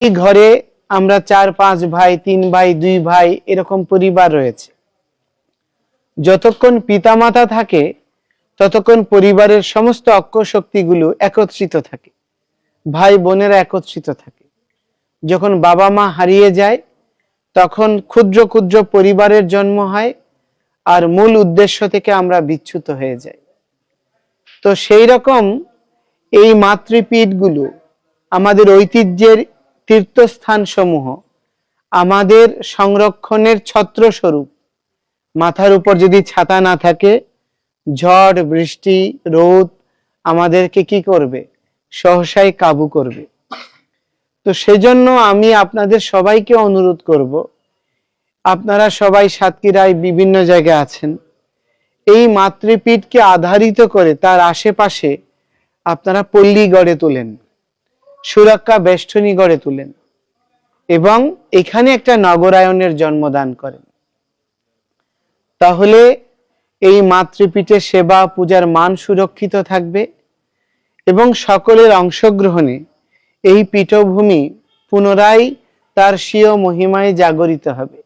এই ঘরে আমরা 4-5 ভাই, 3 ভাই, 2 ভাই এরকম পরিবার রয়েছে। যতক্ষণ পিতামাতা থাকে ততক্ষণ পরিবারের সমস্ত অক্ষ শক্তিগুলো একত্রিত থাকে, ভাই বোনেরা একত্রিত থাকে। যখন বাবা মা হারিয়ে যায় তখন ক্ষুদ্র ক্ষুদ্র পরিবারের জন্ম হয় আর মূল উদ্দেশ্য থেকে আমরা বিচ্যুত হয়ে যাই। তো সেই রকম এই মাতৃপীঠগুলো আমাদের ঐতিহ্যের তীর্থস্থান সমূহ আমাদের সংরক্ষণের ছত্রস্বরূপ। মাথার উপর যদি ছাতা না থাকে, ঝড় বৃষ্টি রোদ আমাদেরকে কি করবে? সহসাই কাবু করবে। তো সেজন্য আমি আপনাদের সবাইকে অনুরোধ করব, আপনারা সবাই সাতক্ষীরায় বিভিন্ন জায়গায় আছেন, এই মাতৃপীঠকে আধারিত করে তার আশেপাশে আপনারা পল্লী গড়ে তোলেন, সুরক্ষা বেষ্টনী গড়ে তোলেন এবং এখানে একটা নগরায়নের জন্মদান করেন। তাহলে এই মাতৃপীঠের সেবা পূজার মান সুরক্ষিত থাকবে এবং সকলের অংশগ্রহণে এই পীঠভূমি পুনরায় তার স্বীয় মহিমায় জাগরিত হবে।